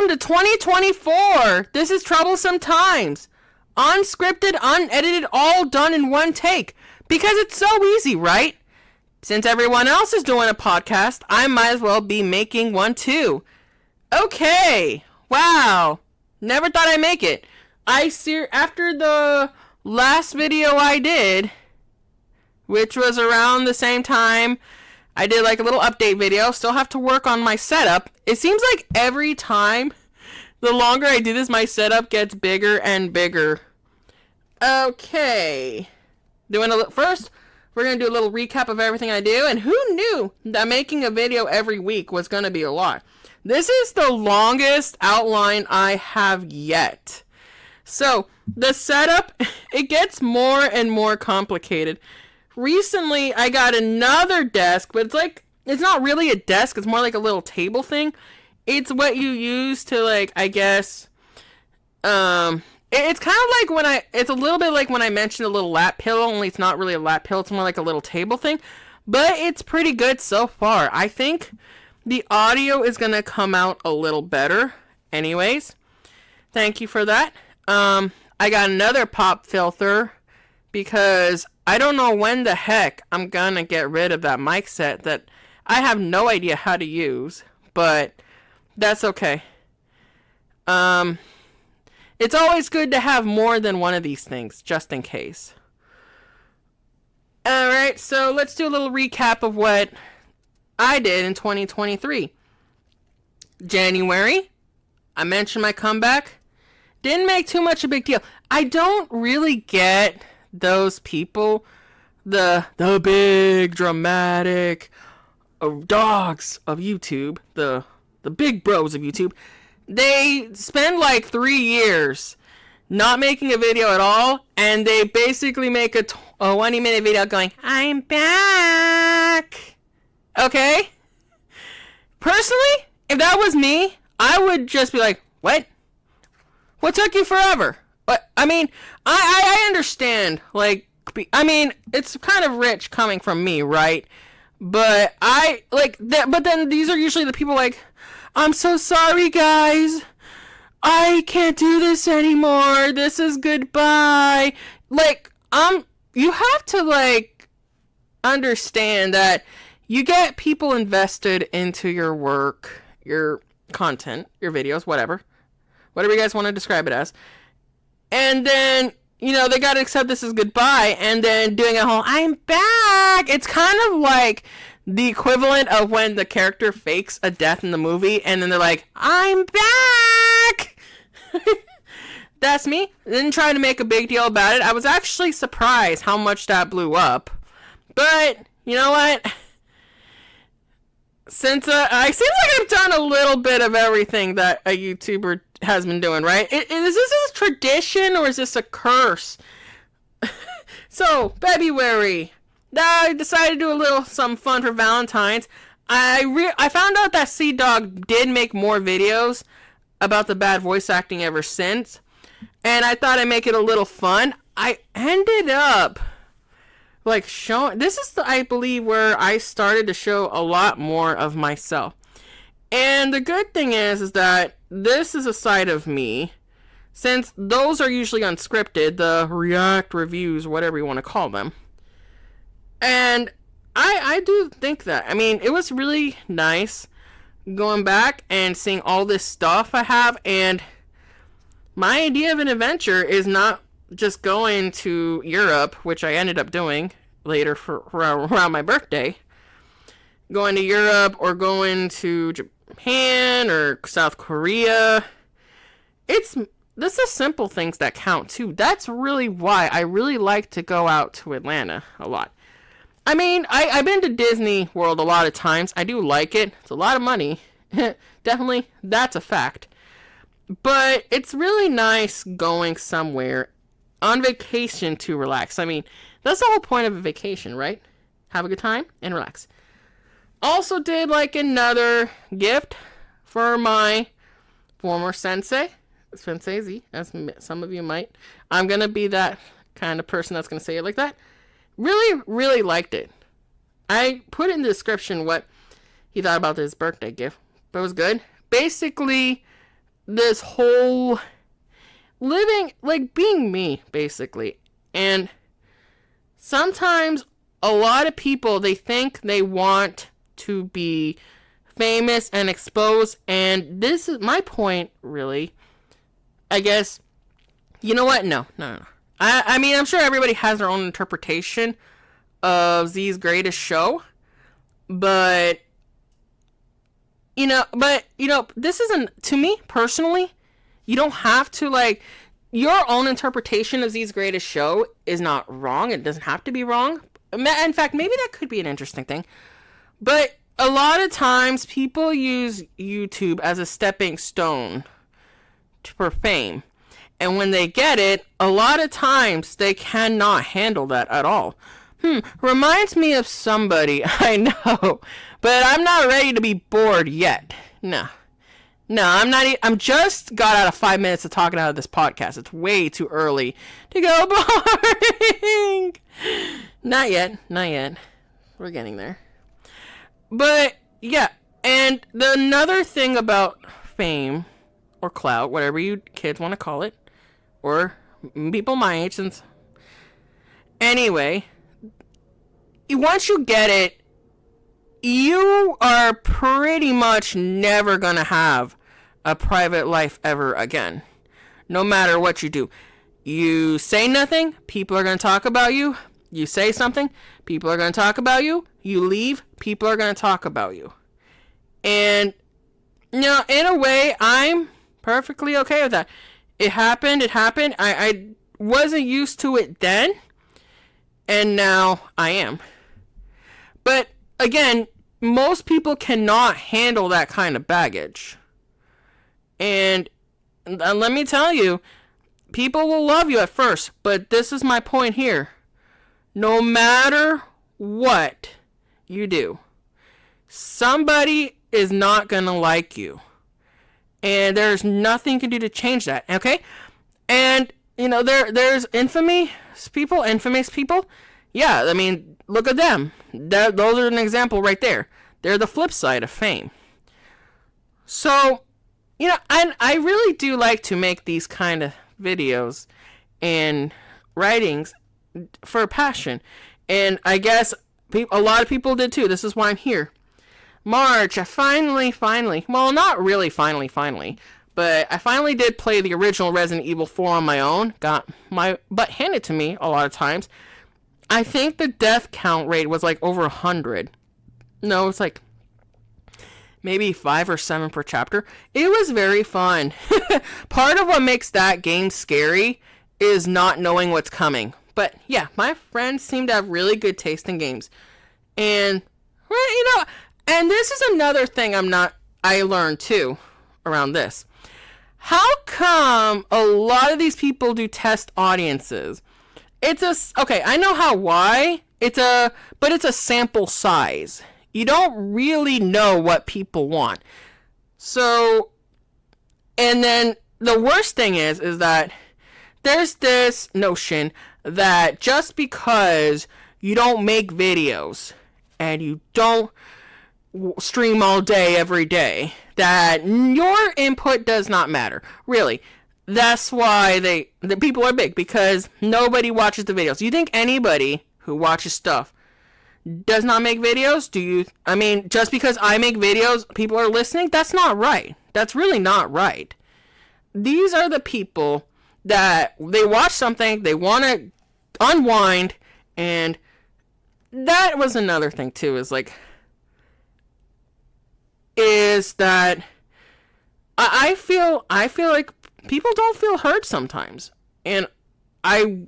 Welcome to 2024. This is Troublesome Times. Unscripted, unedited, all done in one take. Because it's so easy, right? Since everyone else is doing a podcast, I might as well be making one too. Okay. Wow. Never thought I'd make it. After the last video I did, which was around the same time, I did like a little update video. Still have to work on my setup. It seems like every time, the longer I do this, my setup gets bigger and bigger. Okay. First, we're going to do a little recap of everything I do. And who knew that making a video every week was going to be a lot? This is the longest outline I have yet. So, the setup, it gets more and more complicated. Recently, I got another desk, but it's not really a desk, it's more like a little table thing. It's what you use to, I guess, it's kind of like it's a little bit like when I mentioned a little lap pillow, only it's not really a lap pillow, it's more like a little table thing. But it's pretty good so far. I think the audio is going to come out a little better. Anyways, thank you for that. I got another pop filter because I don't know when the heck I'm gonna get rid of that mic set that I have no idea how to use, but that's okay. It's always good to have more than one of these things, just in case. Alright, so let's do a little recap of what I did in 2023. January, I mentioned my comeback. Didn't make too much a big deal. I don't really get those people, the big dramatic dogs of YouTube, the big bros of YouTube. They spend 3 years not making a video at all, and they basically make a 20-minute video going, I'm back. Okay? Personally, if that was me, I would just be like, what? What took you forever? But I mean, I understand. It's kind of rich coming from me, right? But but then these are usually the people I'm so sorry, guys. I can't do this anymore. This is goodbye. You have to understand that you get people invested into your work, your content, your videos, whatever you guys want to describe it as. And then, they gotta accept this as goodbye, and then doing a whole, I'm back! It's kind of like the equivalent of when the character fakes a death in the movie, and then they're like, I'm back! That's me. Didn't try to make a big deal about it. I was actually surprised how much that blew up. But, you know what? Since I seems like I've done a little bit of everything that a YouTuber has been doing, right? Is this a tradition or is this a curse? So, February, I decided to do a little something fun for Valentine's. I found out that C-Dog did make more videos about the bad voice acting ever since, and I thought I'd make it a little fun. I ended up showing, this is I believe where I started to show a lot more of myself. And the good thing is that this is a side of me, since those are usually unscripted, the react reviews, whatever you want to call them. And I do think that, it was really nice going back and seeing all this stuff I have, and my idea of an adventure is not just going to Europe, which I ended up doing later for around my birthday. Going to Europe or going to Japan or South Korea. This is simple things that count too. That's really why I really like to go out to Atlanta a lot. I've been to Disney World a lot of times. I do like it. It's a lot of money. Definitely, that's a fact. But it's really nice going somewhere on vacation to relax. That's the whole point of a vacation, right? Have a good time and relax. Also did another gift for my former sensei Z, as some of you might. I'm going to be that kind of person that's going to say it like that. Really, really liked it. I put in the description what he thought about his birthday gift, but it was good. Basically, this whole living, like being me, basically. And sometimes a lot of people, they think they want to be famous and exposed. And this is my point, really. I guess, you know what? No. I mean, I'm sure everybody has their own interpretation of Z's Greatest Show. But, this isn't, to me, personally, you don't have to, like, your own interpretation of Z's Greatest Show is not wrong. It doesn't have to be wrong. In fact, maybe that could be an interesting thing. But a lot of times, people use YouTube as a stepping stone for fame. And when they get it, a lot of times, they cannot handle that at all. Reminds me of somebody, I know, but I'm not ready to be bored yet. No, I'm not. I'm just got out of 5 minutes of talking out of this podcast. It's way too early to go boring. Not yet. We're getting there. But, yeah, and another thing about fame, or clout, whatever you kids want to call it, or people my age, since... Anyway... Once you get it, you are pretty much never going to have a private life ever again. No matter what you do. You say nothing, people are going to talk about you. You say something, people are going to talk about you. You leave, people are going to talk about you. And, in a way, I'm perfectly okay with that. It happened. I wasn't used to it then. And now I am. But, again, most people cannot handle that kind of baggage. And let me tell you, people will love you at first, but this is my point here. No matter what you do, somebody is not going to like you. And there's nothing you can do to change that, okay? And, there's infamous people. Yeah, I mean, look at them. Those are an example right there. They're the flip side of fame. So, I really do like to make these kind of videos and writings for passion. And I guess a lot of people did too. This is why I'm here. March, I finally, well, not really finally, but I finally did play the original Resident Evil 4 on my own. Got my butt handed to me a lot of times. I think the death count rate was like over 100. No, it's like maybe 5 or 7 per chapter. It was very fun. Part of what makes that game scary is not knowing what's coming. But yeah, my friends seem to have really good taste in games. And, well, and this is another thing I learned too around this. How come a lot of these people do test audiences? Okay, I know why. But it's a sample size. You don't really know what people want. So, and then the worst thing is that there's this notion that just because you don't make videos and you don't stream all day every day, that your input does not matter. Really. That's why the people are big, because nobody watches the videos. You think anybody who watches stuff does not make videos? Just because I make videos, people are listening? That's not right. That's really not right. These are the people that they watch something, they want to unwind, and that was another thing too, is that I feel like people don't feel heard sometimes. And I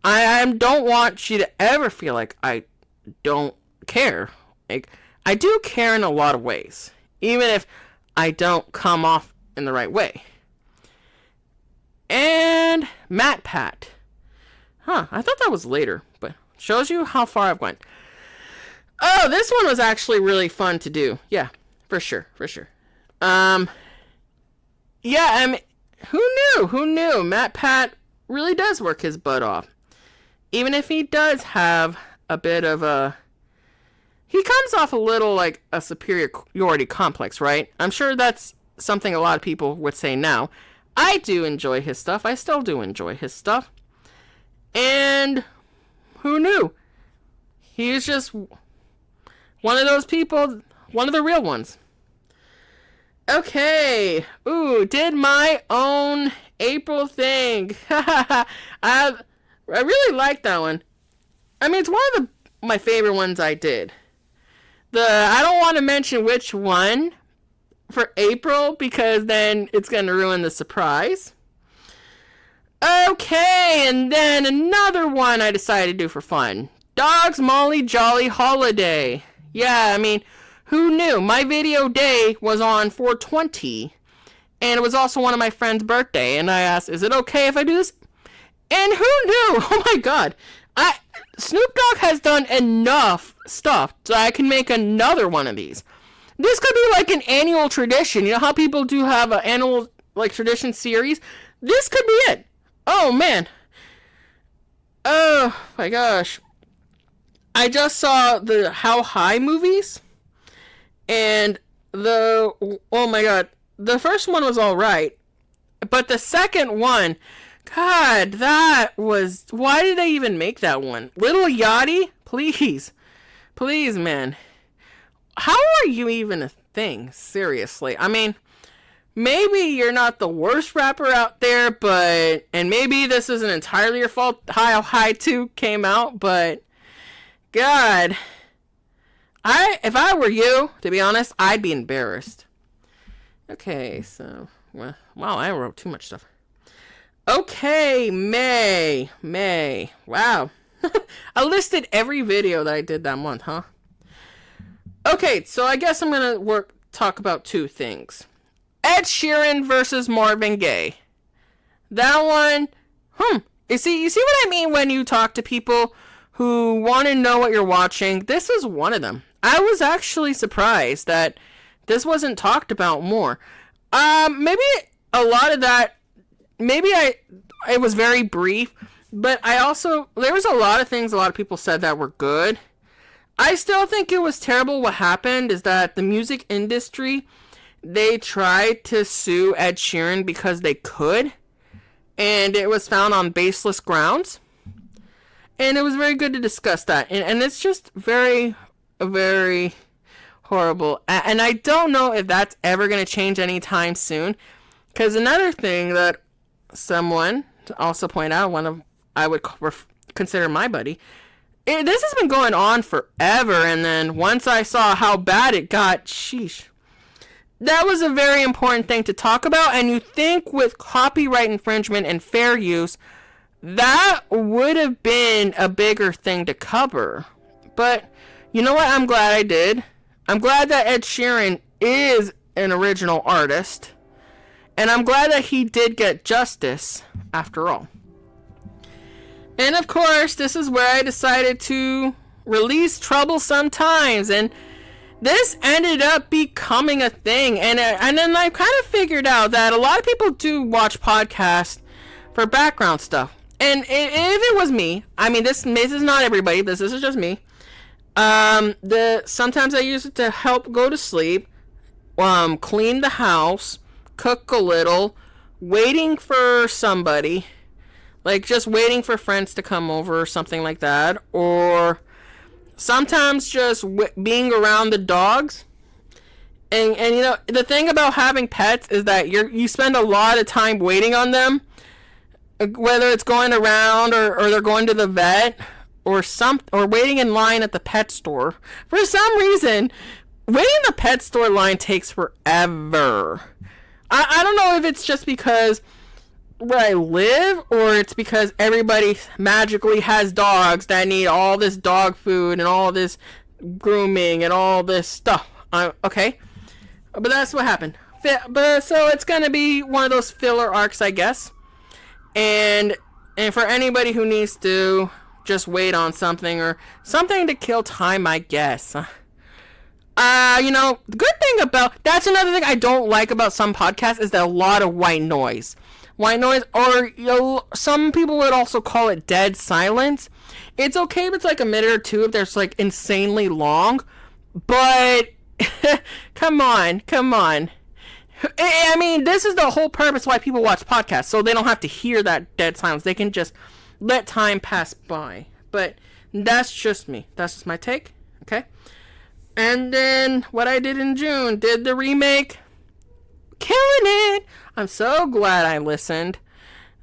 don't want you to ever feel like I don't care. Like, I do care in a lot of ways, even if I don't come off in the right way. And Matt Pat. I thought that was later, but shows you how far I've went. Oh, this one was actually really fun to do. Yeah, for sure. Yeah, who knew? Matt Pat really does work his butt off. Even if he does have a bit of he comes off a little like a superiority complex, right? I'm sure that's something a lot of people would say now. I do enjoy his stuff. I still do enjoy his stuff. And who knew? He was just one of those people, one of the real ones. Okay. Ooh, did my own April thing. I really like that one. I mean, it's one of my favorite ones I did. I don't want to mention which one for April because then it's going to ruin the surprise. Okay, and then another one I decided to do for fun. Dog's Molly Jolly Holiday. Yeah, I mean, who knew? My video day was on 4/20, and it was also one of my friend's birthday, and I asked, is it okay if I do this? And who knew? Oh my god. Snoop Dogg has done enough stuff so I can make another one of these. This could be like an annual tradition. You know how people do have an annual like tradition series? This could be it. Oh man. Oh my gosh. I just saw the How High movies. And oh my god. The first one was alright. But the second one, God, that was... Why did they even make that one? Lil Yachty? Please. Please, man. How are you even a thing? Seriously. I mean, maybe you're not the worst rapper out there, but... And maybe this isn't entirely your fault. How High 2 came out, but... God. If I were you, to be honest, I'd be embarrassed. Okay, so... Well, wow, I wrote too much stuff. Okay, May. Wow. I listed every video that I did that month, huh? Okay, so I guess I'm gonna talk about two things. Ed Sheeran versus Marvin Gaye. That one, You see what I mean when you talk to people who want to know what you're watching? This is one of them. I was actually surprised that this wasn't talked about more. Maybe a lot of that, it was very brief, but there was a lot of things a lot of people said that were good. I still think it was terrible. What happened is that the music industry, they tried to sue Ed Sheeran because they could, and it was found on baseless grounds. And it was very good to discuss that. And it's just very, very horrible. And I don't know if that's ever going to change anytime soon. Because another thing that someone to also point out, I would consider my buddy, this has been going on forever, and then once I saw how bad it got, sheesh. That was a very important thing to talk about, and you think with copyright infringement and fair use, that would have been a bigger thing to cover. But, you know what I'm glad I did? I'm glad that Ed Sheeran is an original artist, and I'm glad that he did get justice, after all. And of course, this is where I decided to release Troublesome Times, and this ended up becoming a thing. And then I kind of figured out that a lot of people do watch podcasts for background stuff. And if it was me, I mean, this is not everybody, this is just me. Sometimes I use it to help go to sleep, clean the house, cook a little, waiting for somebody. Like, just waiting for friends to come over or something like that. Or sometimes just being around the dogs. And you know, the thing about having pets is that you spend a lot of time waiting on them. Whether it's going around or they're going to the vet. Or waiting in line at the pet store. For some reason, waiting in the pet store line takes forever. I don't know if it's just because where I live, or it's because everybody magically has dogs that need all this dog food and all this grooming and all this stuff. Okay, but that's what happened. So it's gonna be one of those filler arcs, I guess. And for anybody who needs to just wait on something or something to kill time, I guess. You know, the good thing that's another thing I don't like about some podcasts is that a lot of white noise. White noise, or some people would also call it dead silence. It's okay if it's like a minute or two if there's like insanely long, but come on. I mean, this is the whole purpose why people watch podcasts, so they don't have to hear that dead silence. They can just let time pass by. But that's just me. That's just my take. Okay? And then what I did in June, did the remake. Killing it! I'm so glad I listened.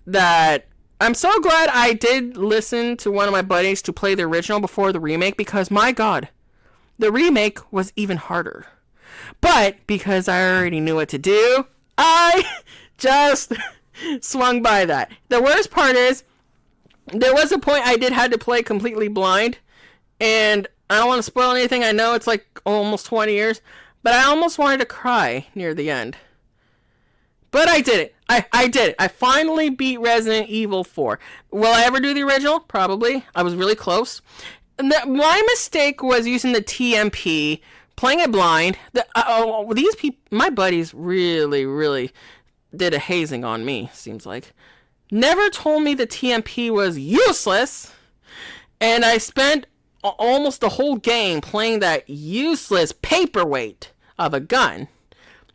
I'm so glad I did listen to one of my buddies to play the original before the remake, because my god, the remake was even harder. But because I already knew what to do, I just swung by that. The worst part is, there was a point I did had to play completely blind, and I don't want to spoil anything. I know it's like almost 20 years, but I almost wanted to cry near the end. But I did it. I did it. I finally beat Resident Evil 4. Will I ever do the original? Probably. I was really close. My mistake was using the TMP, playing it blind. These people, my buddies really did a hazing on me, seems like. Never told me the TMP was useless. And I spent almost the whole game playing that useless paperweight of a gun.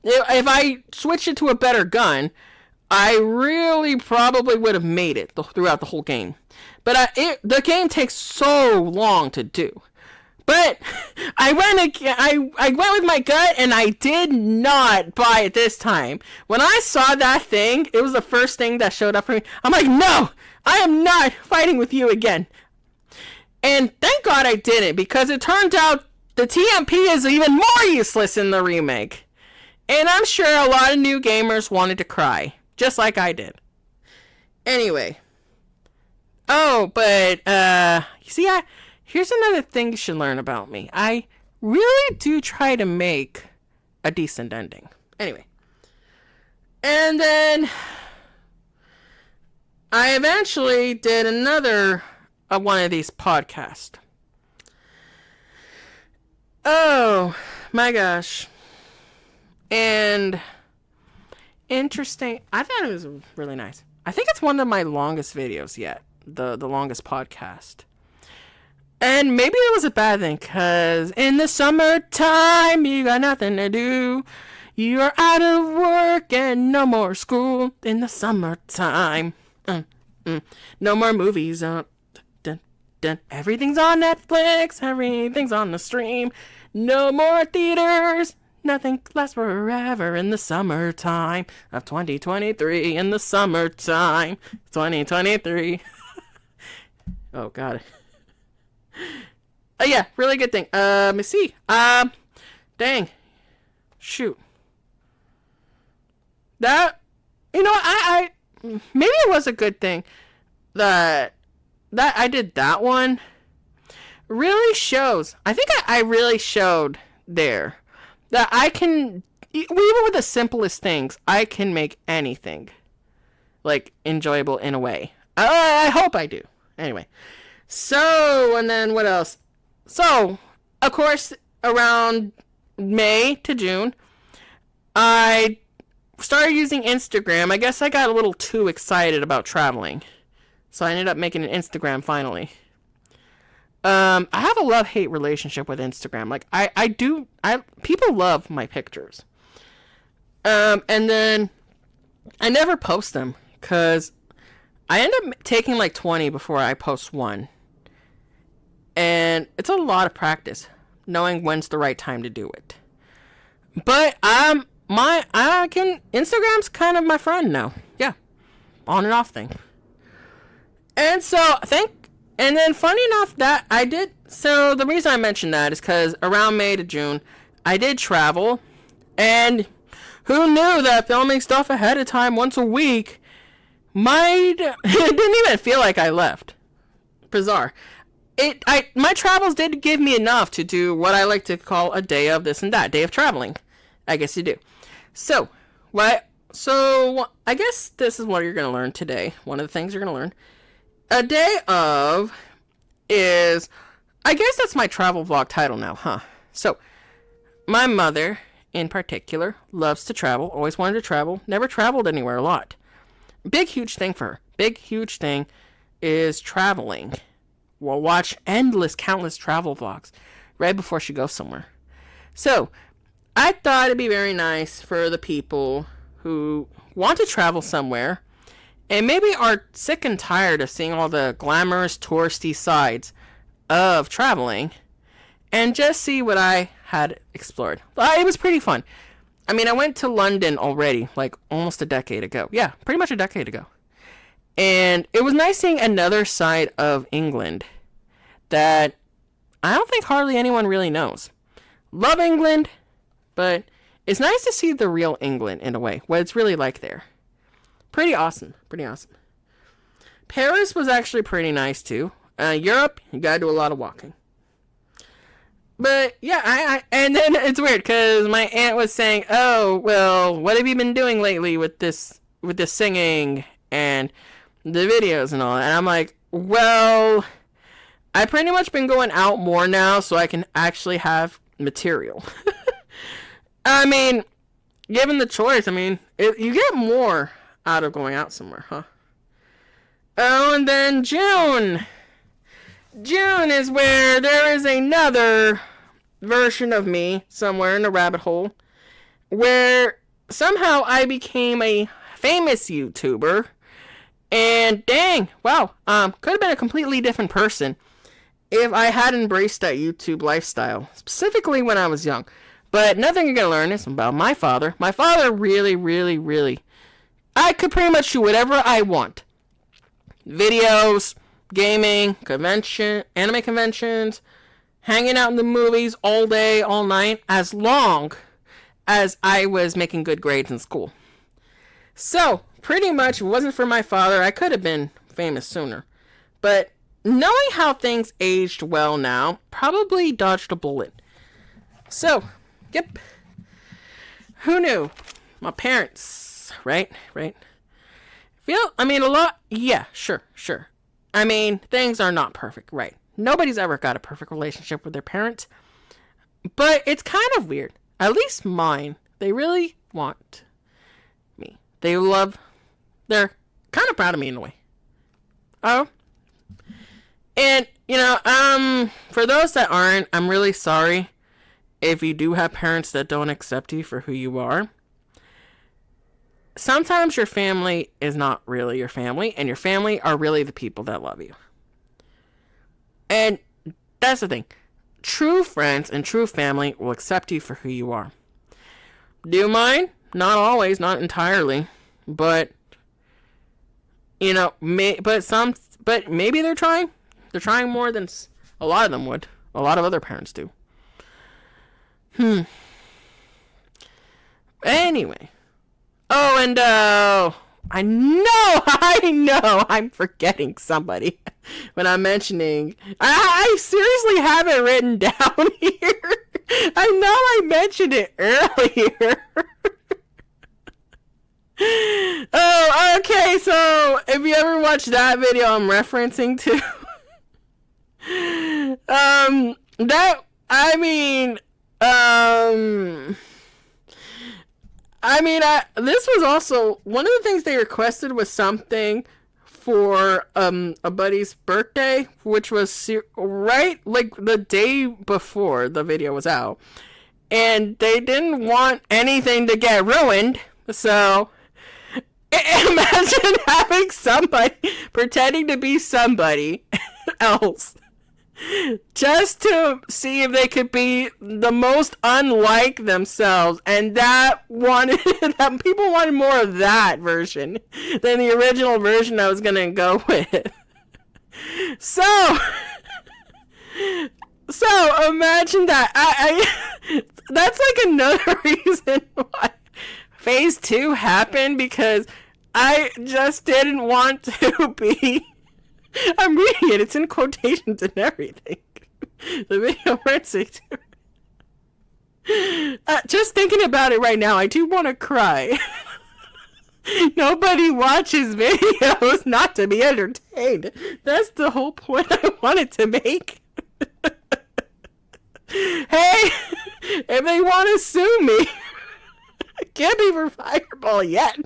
If I switched it to a better gun, I really probably would have made it throughout the whole game. But the game takes so long to do. But I went with my gut, and I did not buy it this time. When I saw that thing, it was the first thing that showed up for me. I'm like, no, I am not fighting with you again. And thank God I didn't, because it turned out the TMP is even more useless in the remake. And I'm sure a lot of new gamers wanted to cry, just like I did. Anyway. Oh, but, you see, here's another thing you should learn about me. I really do try to make a decent ending. Anyway. And then I eventually did another one of these podcasts. Oh, my gosh. And interesting. I thought it was really nice. I think it's one of my longest videos yet. The longest podcast. And maybe it was a bad thing, because in the summertime, you got nothing to do. You're out of work and no more school in the summertime. No more movies. Everything's on Netflix. Everything's on the stream. No more theaters. Nothing lasts forever in the summertime of 2023. In the summertime, 2023. Oh, God. Oh, yeah, really good thing. Let me see. Dang. Shoot. That, you know, I maybe it was a good thing that I did that one. Really shows. I think I really showed there that I can, even with the simplest things, I can make anything, like, enjoyable in a way. I hope I do. Anyway. So, and then what else? So, of course, around May to June, I started using Instagram. I guess I got a little too excited about traveling. So I ended up making an Instagram finally. I have a love-hate relationship with Instagram. Like, people love my pictures. And then I never post them, because I end up taking like 20 before I post one. And it's a lot of practice, knowing when's the right time to do it. But Instagram's kind of my friend now. Yeah. On and off thing. And so, and then funny enough that I did, so the reason I mentioned that is because around May to June, I did travel, and who knew that filming stuff ahead of time once a week it didn't even feel like I left. Bizarre. My travels did give me enough to do what I like to call a day of this and that, day of traveling. I guess you do. So I guess this is what you're going to learn today. One of the things you're going to learn. A day of is, I guess that's my travel vlog title now, huh? So, my mother, in particular, loves to travel, always wanted to travel, never traveled anywhere a lot. Big, huge thing for her. Big, huge thing is traveling. We'll watch countless travel vlogs right before she goes somewhere. So, I thought it'd be very nice for the people who want to travel somewhere and maybe are sick and tired of seeing all the glamorous touristy sides of traveling and just see what I had explored. It was pretty fun. I mean, I went to London already, like almost a decade ago. Yeah, pretty much a decade ago. And it was nice seeing another side of England that I don't think hardly anyone really knows. Love England, but it's nice to see the real England in a way, what it's really like there. Pretty awesome. Pretty awesome. Paris was actually pretty nice too. Europe, you gotta do a lot of walking. But yeah, and then it's weird because my aunt was saying, "Oh, well, what have you been doing lately with this singing and the videos and all that?" And I'm like, "Well, I pretty much been going out more now, so I can actually have material." I mean, given the choice, I mean, you get more out of going out somewhere, huh? Oh, and then June. June is where there is another version of me somewhere in a rabbit hole where somehow I became a famous YouTuber. And dang, wow, could have been a completely different person if I had embraced that YouTube lifestyle, specifically when I was young. But nothing you're going to learn is about my father. My father really, really, really, I could pretty much do whatever I want. Videos, gaming, anime conventions, hanging out in the movies all day, all night, as long as I was making good grades in school. So, pretty much, if it wasn't for my father, I could have been famous sooner. But knowing how things aged well now, probably dodged a bullet. So, yep. Who knew? My parents, right? A lot, yeah, sure. I mean, things are not perfect, right? Nobody's ever got a perfect relationship with their parents. But it's kind of weird. At least mine. They really want me. They're kind of proud of me in a way. Oh. And, for those that aren't, I'm really sorry if you do have parents that don't accept you for who you are. Sometimes your family is not really your family, and your family are really the people that love you. And that's the thing. True friends and true family will accept you for who you are. Do mine? Not always, not entirely. But, but maybe they're trying. They're trying more than a lot of them would. A lot of other parents do. Anyway. Oh, and, I know, I'm forgetting somebody when I'm mentioning. I seriously have it written down here. I know I mentioned it earlier. Oh, okay, so if you ever watched that video I'm referencing to, this was also one of the things they requested was something for a buddy's birthday, which was right like the day before the video was out, and they didn't want anything to get ruined. So imagine having somebody pretending to be somebody else just to see if they could be the most unlike themselves, and that people wanted more of that version than the original version I was gonna go with. So imagine that. I that's like another reason why phase 2 happened, because I just didn't want to be. I'm reading it. It's in quotations and everything. The video referencing to. Just thinking about it right now, I do want to cry. Nobody watches videos not to be entertained. That's the whole point I wanted to make. Hey, if they want to sue me, I can't be for fireball yet.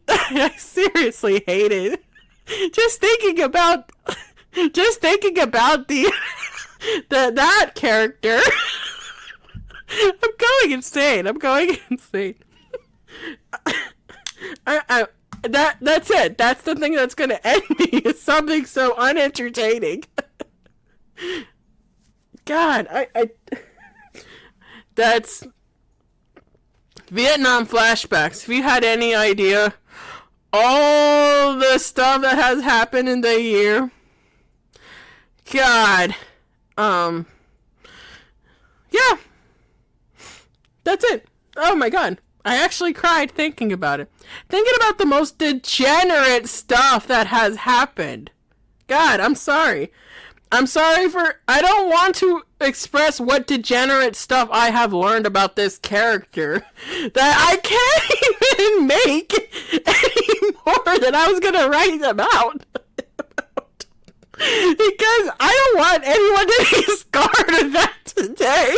I seriously hate it. Just thinking about the That character. I'm going insane. That's it. That's the thing that's gonna end me. Is something so unentertaining. God, that's Vietnam flashbacks. If you had any idea, all the stuff that has happened in the year, God, yeah, that's it. Oh my God. I actually cried thinking about it. Thinking about the most degenerate stuff that has happened. God, I'm sorry. I don't want to express what degenerate stuff I have learned about this character that I can't even make anymore that I was going to write about. Because I don't want anyone to be scarred of that today.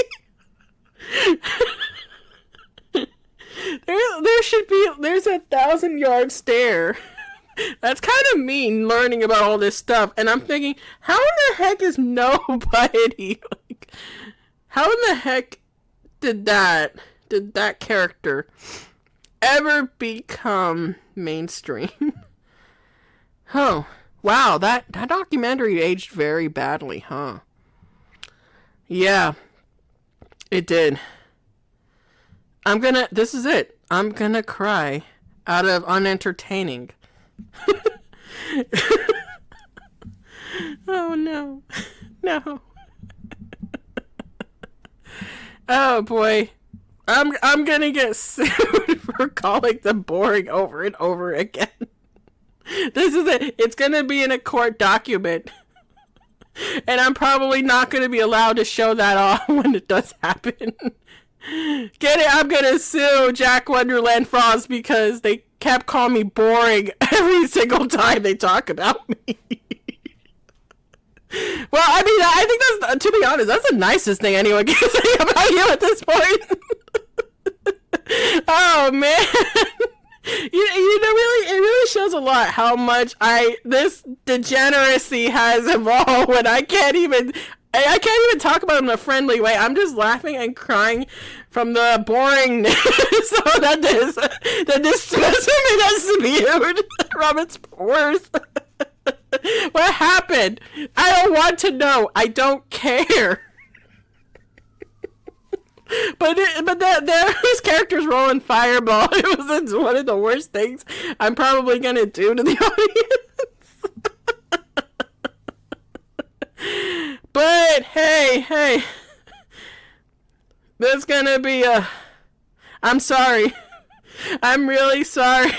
There's a 1,000-yard stare. That's kind of mean learning about all this stuff. And I'm thinking, how in the heck is nobody, like, how in the heck did that character ever become mainstream? Oh, wow, that documentary aged very badly, huh? Yeah, it did. This is it. I'm gonna cry out of unentertaining. Oh no. No. Oh boy. I'm gonna get sued for calling them boring over and over again. This is it. It's gonna be in a court document. And I'm probably not gonna be allowed to show that off when it does happen. Get it? I'm gonna sue Jack Wonderland Frost because they kept calling me boring every single time they talk about me. Well, I mean, I think that's, to be honest, that's the nicest thing anyone can say about you at this point. Oh man. You know, really, it really shows a lot how much this degeneracy has evolved when I can't even talk about it in a friendly way. I'm just laughing and crying from the boringness that this specimen has viewed from its pores. What happened? I don't want to know. I don't care. But this character's rolling fireball. It's one of the worst things I'm probably gonna do to the audience. But hey, there's gonna be I'm sorry. I'm really sorry.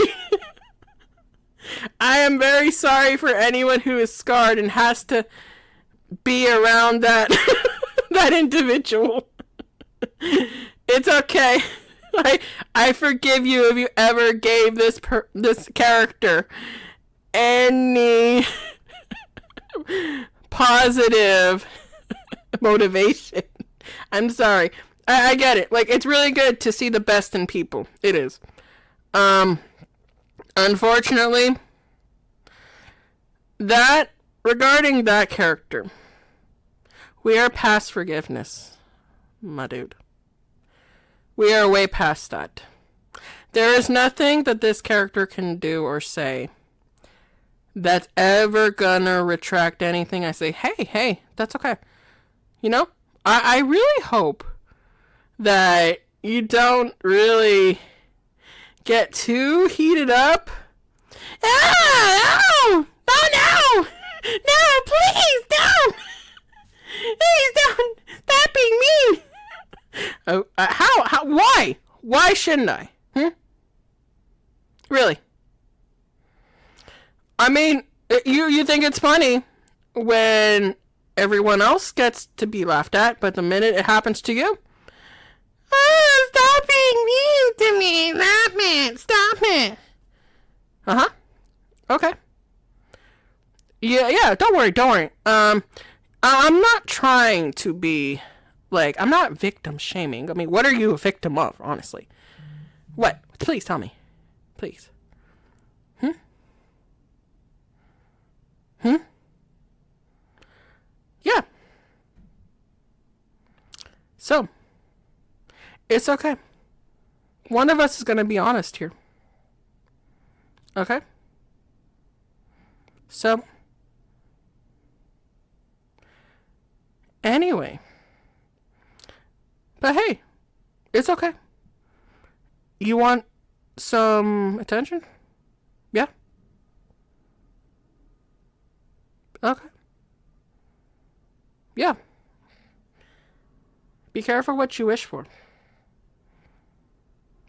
I am very sorry for anyone who is scarred and has to be around that that individual. It's okay. I forgive you if you ever gave this character any positive motivation. I'm sorry. I get it. Like, it's really good to see the best in people. It is. Unfortunately, regarding that character, we are past forgiveness, my dude. We are way past that. There is nothing that this character can do or say that's ever gonna retract anything I say. Hey, that's okay. You know, I really hope that you don't really get too heated up. Oh, no, please don't. Please don't. Stop being mean. Oh, how, why shouldn't I? Really? I mean, you think it's funny when everyone else gets to be laughed at, but the minute it happens to you, oh, stop being mean to me. Stop it. Uh-huh. Okay. Yeah, don't worry. I'm not trying to be, like, I'm not victim shaming. I mean, what are you a victim of, honestly? What? Please tell me. Please. Yeah. So, it's okay. One of us is going to be honest here. Okay? So, anyway. But hey, it's okay. You want some attention? Yeah? Okay. Yeah. Be careful what you wish for.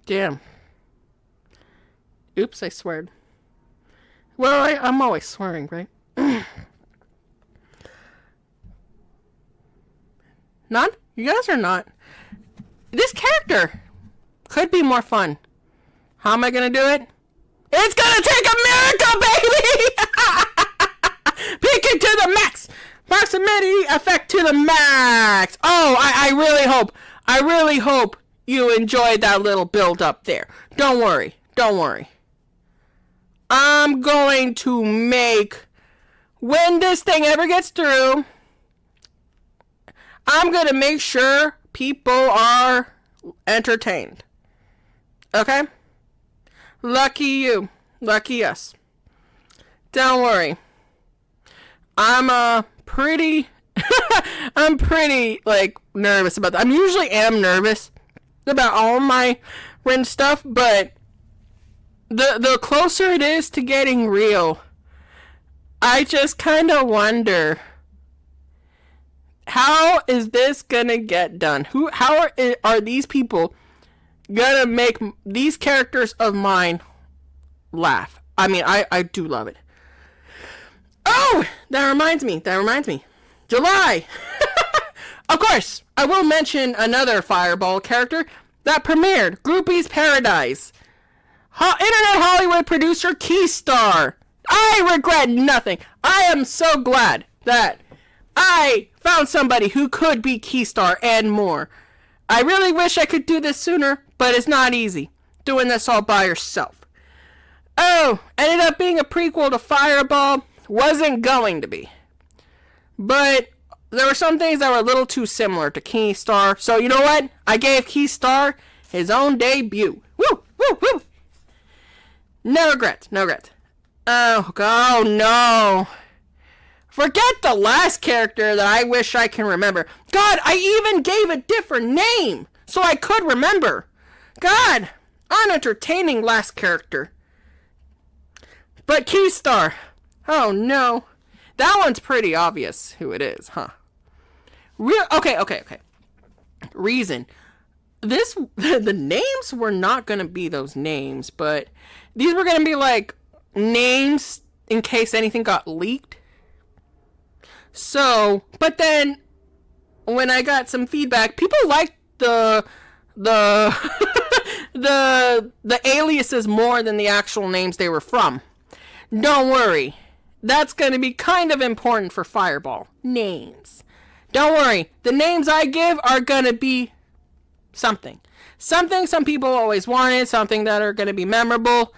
Damn. Oops, I sweared. Well, I'm always swearing, right? None? You guys are not. This character could be more fun. How am I gonna do it? It's gonna take a miracle, baby! Peeking to the max! Proximity effect to the max! Oh, I really hope you enjoyed that little build up there. Don't worry. I'm going to make, when this thing ever gets through, I'm gonna make sure people are entertained. Okay? Lucky you. Lucky us. Don't worry. I'm pretty like nervous about that. I usually am nervous about all my written stuff, but the closer it is to getting real, I just kind of wonder, how is this gonna get done? How are these people gonna make these characters of mine laugh? I mean, I do love it. Oh, that reminds me. July. Of course, I will mention another Fireball character that premiered, Groupie's Paradise. Internet Hollywood producer Keystar. I regret nothing. I am so glad that I found somebody who could be Keystar and more. I really wish I could do this sooner, but it's not easy doing this all by yourself. Oh, ended up being a prequel to Fireball. Wasn't going to be. But there were some things that were a little too similar to Keystar. So you know what? I gave Keystar his own debut. Woo! No regrets. Oh no. Forget the last character that I wish I can remember. God, I even gave a different name so I could remember. God, unentertaining last character. But Keystar. Oh no. That one's pretty obvious who it is, huh? Okay. Reason. The names were not gonna be those names, but these were gonna be like names in case anything got leaked. So, but then when I got some feedback, people liked the the aliases more than the actual names they were from. Don't worry. That's going to be kind of important for Fireball. Names. Don't worry. The names I give are going to be something. Something some people always wanted. Something that are going to be memorable.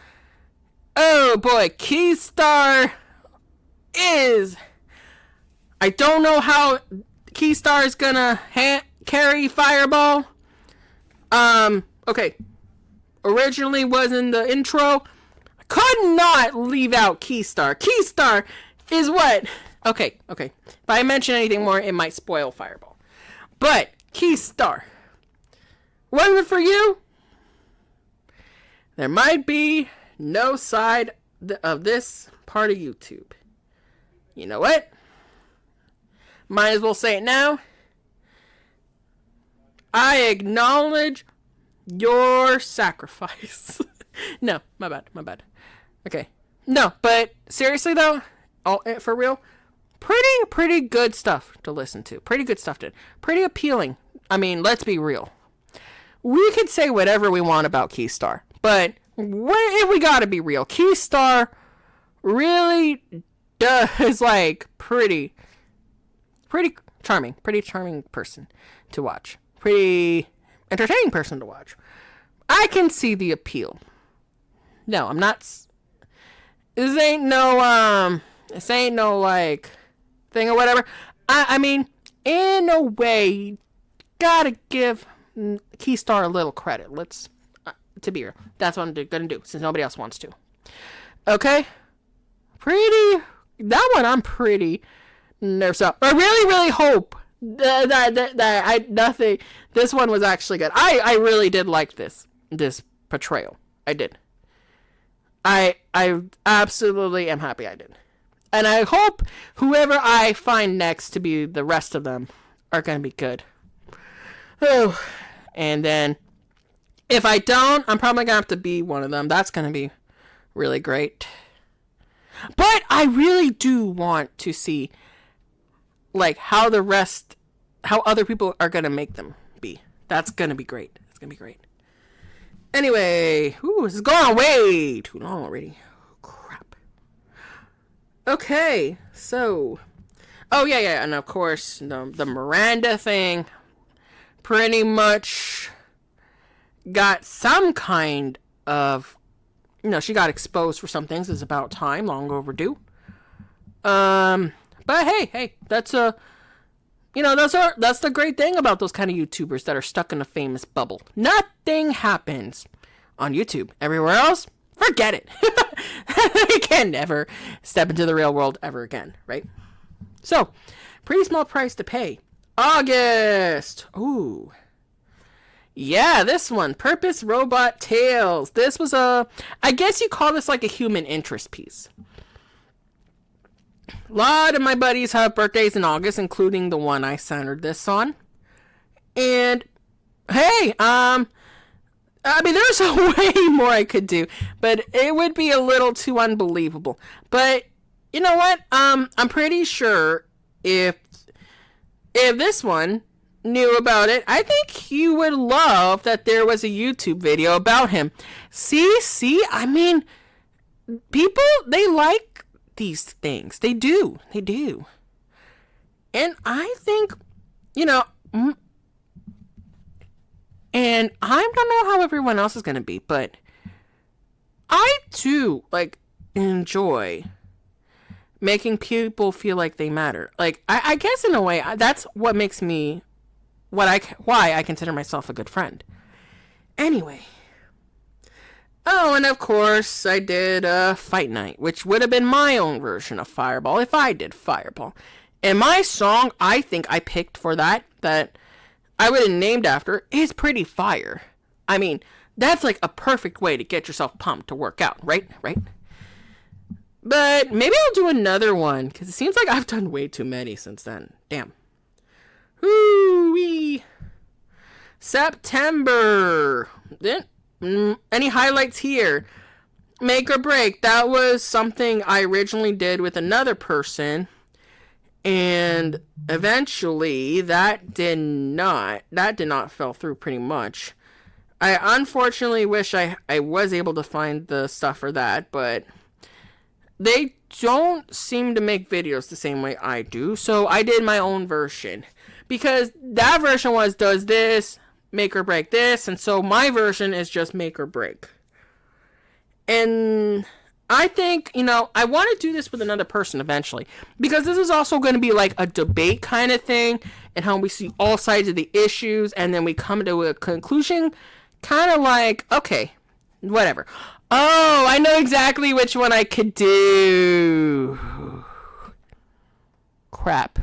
Oh boy. Keystar is... I don't know how Keystar is going to carry Fireball. Okay. Originally was in the intro. Could not leave out Keystar. Keystar is what? Okay. If I mention anything more, it might spoil Fireball. But Keystar. Wasn't it for you? There might be no side of this part of YouTube. You know what? Might as well say it now. I acknowledge your sacrifice. No, my bad. Okay. No, but seriously though, for real, pretty good stuff to listen to. Pretty good stuff pretty appealing. I mean, let's be real. We could say whatever we want about Keystar, but if we gotta be real, Keystar really does like pretty charming person to watch. Pretty entertaining person to watch. I can see the appeal. No, I'm not. This ain't no like thing or whatever. I mean, in a way, gotta give Keystar a little credit. Let's, to be real. That's what I'm gonna do, since nobody else wants to. Okay? That one I'm pretty nervous up. I really, really hope that this one was actually good. I really did like this portrayal. I did. I absolutely am happy I did. And I hope whoever I find next to be the rest of them are going to be good. Oh, and then if I don't, I'm probably going to have to be one of them. That's going to be really great. But I really do want to see like how other people are going to make them be. That's going to be great. It's going to be great. Anyway, this is going on way too long already. Crap. Okay, so, oh yeah, and of course the Miranda thing pretty much got some kind of, she got exposed for some things. It's about time, long overdue. But hey, that's that's the great thing about those kind of YouTubers that are stuck in a famous bubble. Nothing happens on YouTube. Everywhere else, forget it. You can never step into the real world ever again, right? So, pretty small price to pay. August. Ooh. Yeah, this one. Purpose Robot Tales. This was I guess you call this like a human interest piece. A lot of my buddies have birthdays in August, including the one I centered this on. And, hey, there's a way more I could do, but it would be a little too unbelievable. But, you know what? I'm pretty sure if this one knew about it, I think he would love that there was a YouTube video about him. See? I mean, people, they like these things. They do. And I think, and I don't know how everyone else is going to be, but I too, enjoy making people feel like they matter. I guess in a way, that's what makes me, why I consider myself a good friend. Anyway. Oh, and of course, I did Fight Night, which would have been my own version of Fireball if I did Fireball. And my song, I think I picked for that I would have named after, is pretty fire. I mean, that's like a perfect way to get yourself pumped to work out, right? But maybe I'll do another one, because it seems like I've done way too many since then. Damn. Hoo-wee. September. Any highlights here? Make or break. That was something I originally did with another person. And eventually that did not fell through pretty much. I unfortunately wish I was able to find the stuff for that, but they don't seem to make videos the same way I do. So I did my own version. Because that version does this, make or break this, and so my version is just make or break. And I think, I want to do this with another person eventually, because this is also going to be like a debate kind of thing, and how we see all sides of the issues, and then we come to a conclusion, kind of like, okay, whatever. Oh, I know exactly which one I could do. Crap.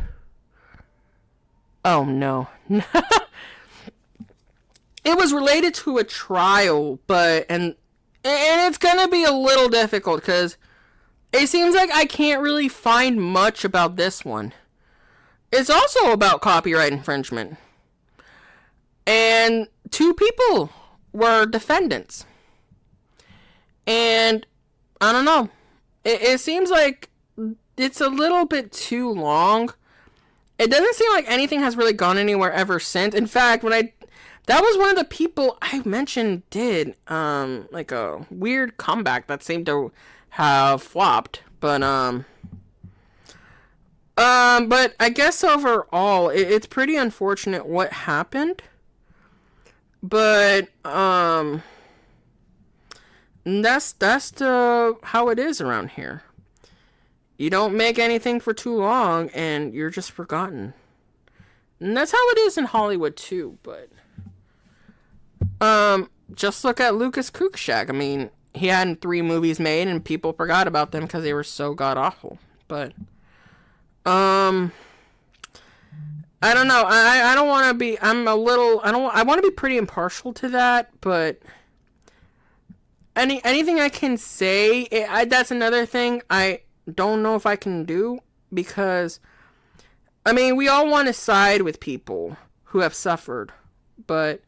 Oh, no. It was related to a trial, and it's gonna be a little difficult, because it seems like I can't really find much about this one. It's also about copyright infringement. And 2 people were defendants. And, I don't know. It seems like it's a little bit too long. It doesn't seem like anything has really gone anywhere ever since. In fact, that was one of the people I mentioned did, like a weird comeback that seemed to have flopped. But I guess overall, it's pretty unfortunate what happened. But, that's how it is around here. You don't make anything for too long, and you're just forgotten. And that's how it is in Hollywood too, but just look at Lucas Cruikshank. I mean, he had 3 movies made and people forgot about them because they were so god awful. But I don't know. I don't want to be. I want to be pretty impartial to that, but anything I can say, that's another thing I don't know if I can do, because I mean, we all want to side with people who have suffered, but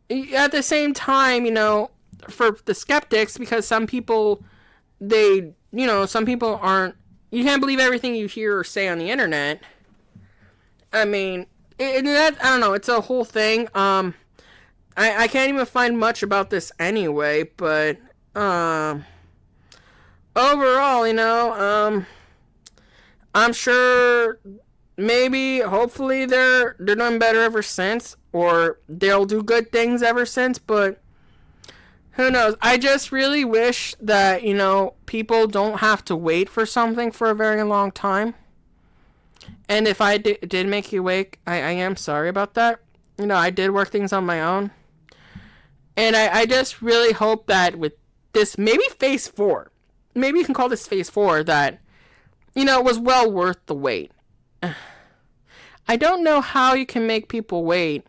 at the same time, for the skeptics, because some people, some people aren't, you can't believe everything you hear or say on the internet. I mean, I don't know, it's a whole thing. I can't even find much about this anyway, but overall, I'm sure maybe, hopefully they're doing better ever since, or they'll do good things ever since, but who knows? I just really wish that, people don't have to wait for something for a very long time. And if I did make you wait, I am sorry about that. I did work things on my own. And I just really hope that with this, maybe phase 4, maybe you can call this phase 4, that, it was well worth the wait. I don't know how you can make people wait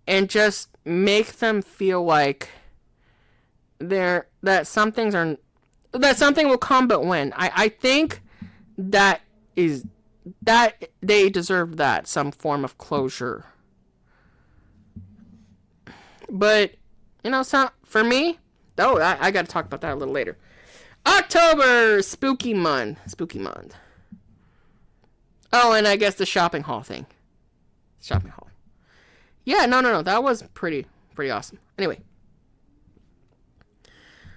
and just make them feel like that something will come but when. I think that they deserve that, some form of closure. But, for me, I got to talk about that a little later. October, spooky month. Oh, and I guess the shopping haul thing. Shopping haul. Yeah, no, that was pretty awesome. Anyway.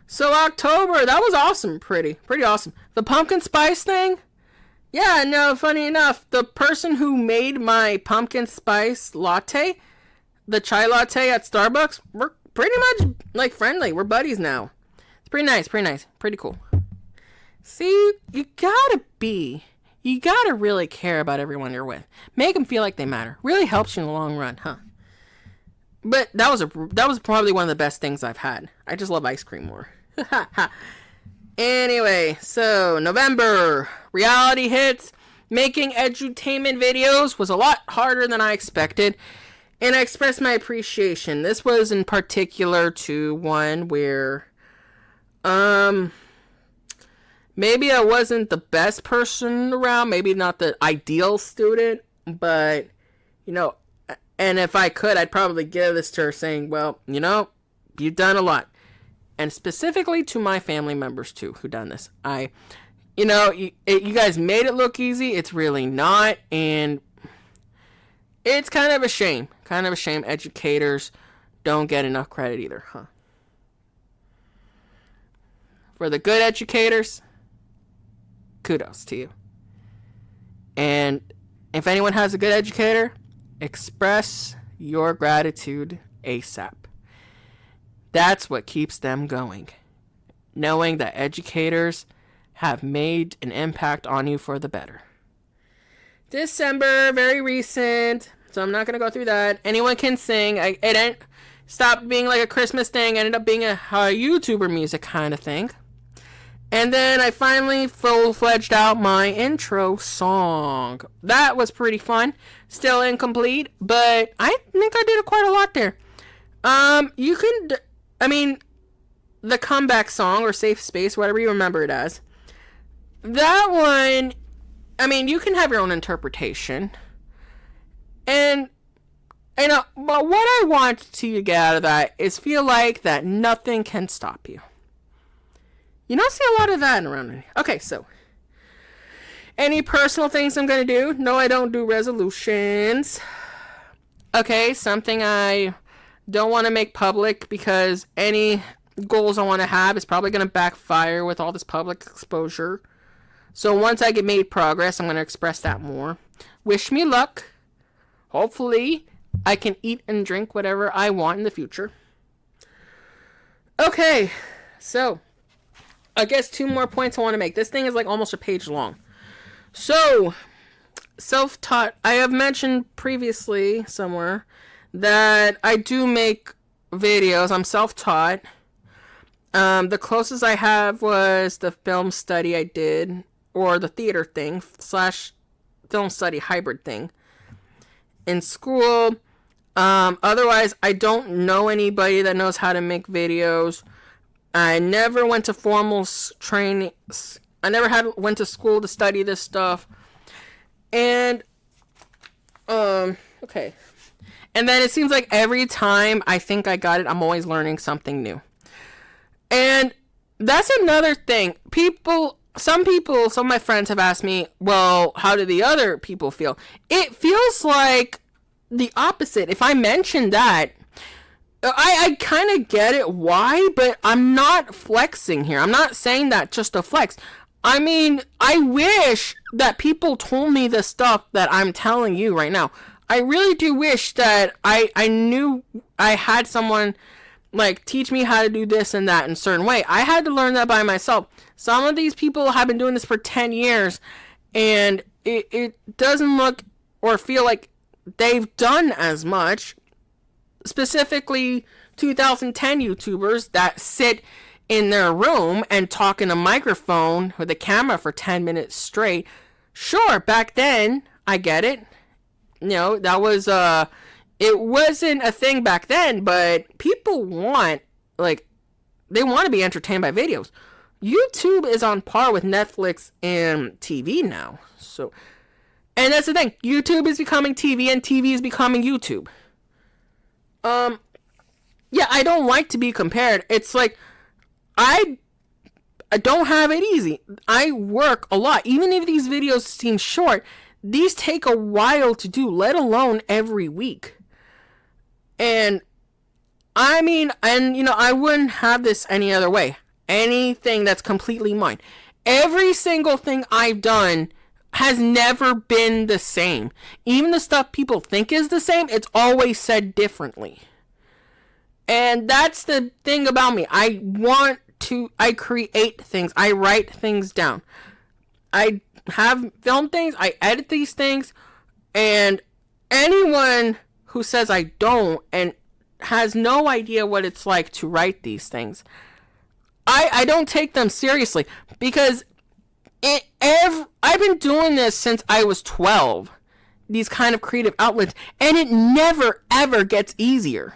So October, that was awesome, pretty awesome. The pumpkin spice thing? Yeah, no, funny enough, the person who made my pumpkin spice latte, the chai latte at Starbucks, we're pretty much, friendly. We're buddies now. It's pretty nice, pretty cool. See, you gotta really care about everyone you're with. Make them feel like they matter. Really helps you in the long run, huh? But that was probably one of the best things I've had. I just love ice cream more. Anyway, so November, reality hits. Making edutainment videos was a lot harder than I expected, and I expressed my appreciation. This was in particular to one where, maybe I wasn't the best person around, maybe not the ideal student, but, and if I could, I'd probably give this to her saying, well, you've done a lot. And specifically to my family members, too, who done this. You guys made it look easy. It's really not. And it's kind of a shame. Educators don't get enough credit either, huh? For the good educators, kudos to you. And if anyone has a good educator, express your gratitude ASAP. That's what keeps them going. Knowing that educators have made an impact on you for the better. December, very recent, so I'm not going to go through that. Anyone can sing. It stopped being like a Christmas thing, ended up being a YouTuber music kind of thing. And then I finally full-fledged out my intro song. That was pretty fun. Still incomplete, but I think I did quite a lot there. The comeback song, or Safe Space, whatever you remember it as. That one, you can have your own interpretation. And, but what I want to get out of that is feel like that nothing can stop you. You don't see a lot of that around me. Okay, so. Any personal things I'm going to do? No, I don't do resolutions. Okay, something I don't want to make public because any goals I want to have is probably going to backfire with all this public exposure. So once I get made progress, I'm going to express that more. Wish me luck. Hopefully, I can eat and drink whatever I want in the future. Okay, so I guess 2 more points I want to make. This thing is like almost a page long. So, self-taught. I have mentioned previously somewhere that I do make videos. I'm self-taught. The closest I have was the film study I did, or the theater thing / film study hybrid thing in school. Otherwise, I don't know anybody that knows how to make videos. I never went to formal training. I never went to school to study this stuff. And, okay. And then it seems like every time I think I got it, I'm always learning something new. And that's another thing. Some of my friends have asked me, well, how do the other people feel? It feels like the opposite. If I mention that, I kind of get it why, but I'm not flexing here. I'm not saying that just to flex. I mean, I wish that people told me the stuff that I'm telling you right now. I really do wish that I knew I had someone like teach me how to do this and that in a certain way. I had to learn that by myself. Some of these people have been doing this for 10 years and it doesn't look or feel like they've done as much. Specifically 2010 YouTubers that sit in their room and talk in a microphone with a camera for 10 minutes straight. Sure, back then, I get it. You know, that was, it wasn't a thing back then, but people want, like, they want to be entertained by videos. YouTube is on par with Netflix and TV now. So, and that's the thing. YouTube is becoming TV and TV is becoming YouTube. Yeah, I don't like to be compared. It's like, I don't have it easy. I work a lot. Even if these videos seem short, these take a while to do, let alone every week. And I mean, and you know, I wouldn't have this any other way. Anything that's completely mine. Every single thing I've done has never been the same. Even the stuff people think is the same, it's always said differently. And that's the thing about me. I create things. I write things down. I have filmed things. I edit these things. And anyone who says I don't and has no idea what it's like to write these things, I don't take them seriously. Because I've been doing this since I was 12. These kind of creative outlets. And it never, ever gets easier.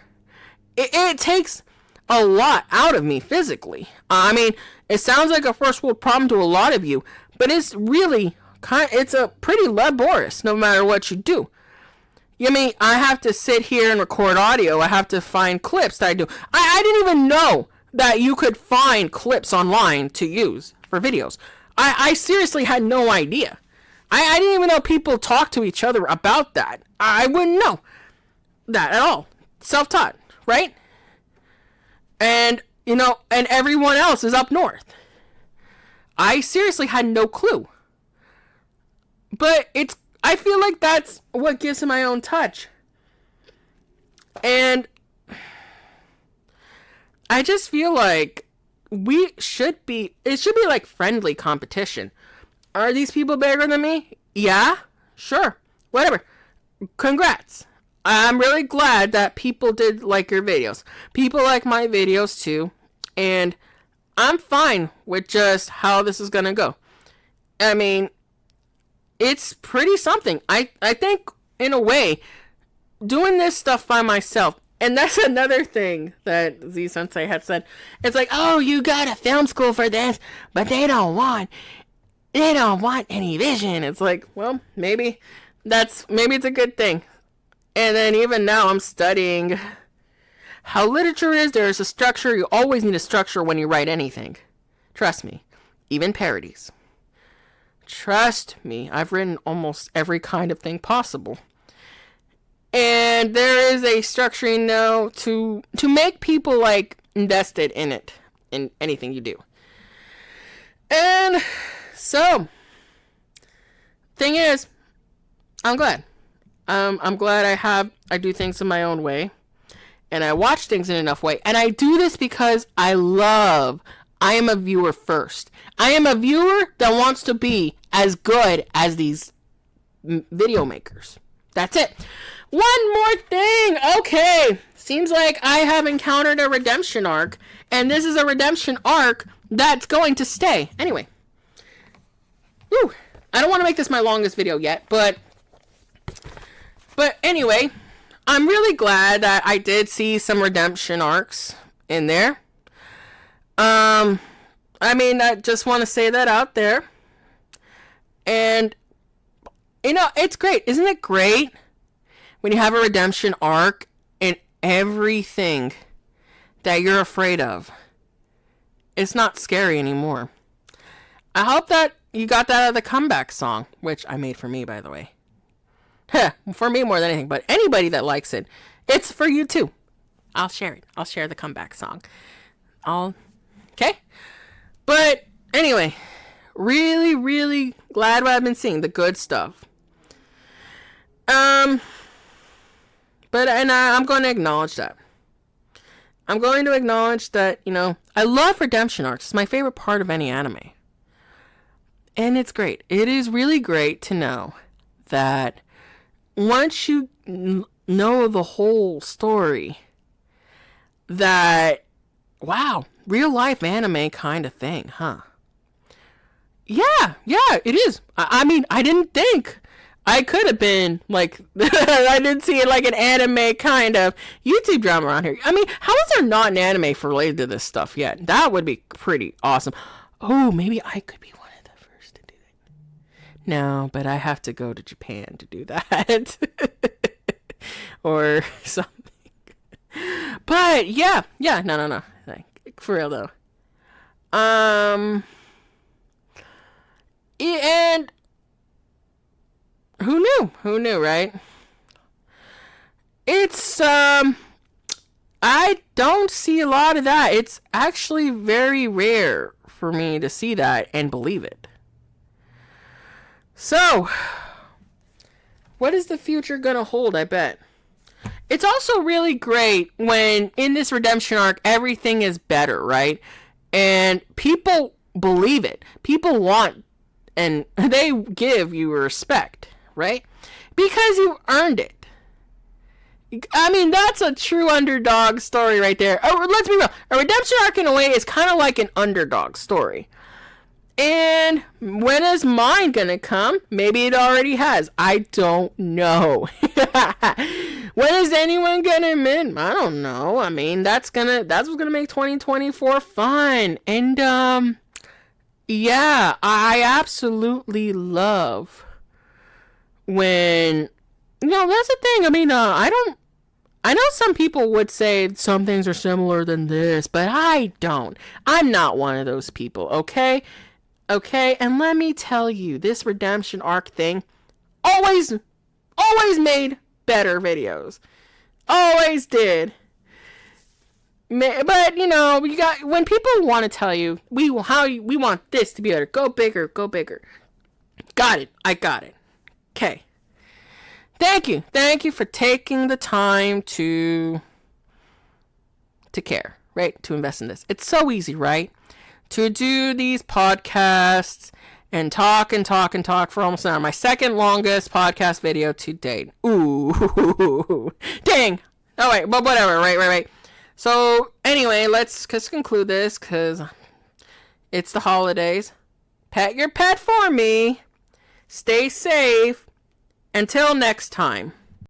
It takes a lot out of me physically. I mean, it sounds like a first world problem to a lot of you, but it's really it's a pretty laborious no matter what you do. You mean, I have to sit here and record audio. I have to find clips that I do. I didn't even know that you could find clips online to use for videos. I seriously had no idea. I didn't even know people talk to each other about that. I wouldn't know that at all. Self-taught. Right? And, you know, and everyone else is up north. I seriously had no clue. But I feel like that's what gives it my own touch. And I just feel like it should be like friendly competition. Are these people bigger than me? Yeah, sure, whatever. Congrats. I'm really glad that people did like your videos. People like my videos too. And I'm fine with just how this is going to go. I mean, it's pretty something. I think, in a way, doing this stuff by myself. And that's another thing that Z Sensei had said. It's like, oh, you got a film school for this, but they don't want any vision. It's like, well, maybe it's a good thing. And then even now I'm studying how literature is. There is a structure. You always need a structure when you write anything. Trust me. Even parodies. Trust me. I've written almost every kind of thing possible. And there is a structuring now to make people like invested in it. In anything you do. And so, thing is, I'm glad. I'm glad I do things in my own way. And I watch things in enough way. And I do this because I am a viewer first. I am a viewer that wants to be as good as these video makers. That's it. One more thing. Okay. Seems like I have encountered a redemption arc, and this is a redemption arc that's going to stay. Anyway. Whew. I don't want to make this my longest video yet, but anyway, I'm really glad that I did see some redemption arcs in there. I mean, I just want to say that out there. And, you know, it's great. Isn't it great when you have a redemption arc and everything that you're afraid of, it's not scary anymore? I hope that you got that out of the comeback song, which I made for me, by the way. For me more than anything, but anybody that likes it, it's for you too. I'll share it. I'll share the comeback song. Okay? But anyway, really, really glad what I've been seeing, the good stuff. I'm going to acknowledge that. I'm going to acknowledge that, you know, I love redemption arcs. It's my favorite part of any anime. And it's great. It is really great to know that once you know the whole story, that, wow, real life anime kind of thing, huh? Yeah, it is. I mean, I didn't think I could have been like, I didn't see it like an anime kind of YouTube drama around here. I mean, how is there not an anime related to this stuff yet? That would be pretty awesome. Oh, maybe I could be one of the first to do it. No, but I have to go to Japan to do that. Or something. But yeah, no. Like, for real though. And who knew, right? It's, I don't see a lot of that. It's actually very rare for me to see that and believe it. So, what is the future gonna hold, I bet? It's also really great when, in this redemption arc, everything is better, right? And people believe it. People want, and they give you respect, right? Because you earned it. I mean, that's a true underdog story right there. Oh, let's be real. A redemption arc, in a way, is kind of like an underdog story. And when is mine gonna come? Maybe it already has. I don't know. When is anyone gonna win? I don't know. I mean, that's what's gonna make 2024 fun. And yeah, I absolutely love when, you know, that's the thing. I mean, I know some people would say some things are similar than this, but I don't. I'm not one of those people, okay? Okay, and let me tell you, this redemption arc thing always made better videos. Always did. But, you know, when people want to tell you, we want this to be better, go bigger. Got it. I got it. Okay. Thank you for taking the time to care, right? To invest in this. It's so easy, right? To do these podcasts and talk for almost an hour. My second longest podcast video to date. Ooh. Dang. Oh, wait, but whatever, right. So, anyway, let's conclude this, because it's the holidays. Pet your pet for me. Stay safe. Until next time.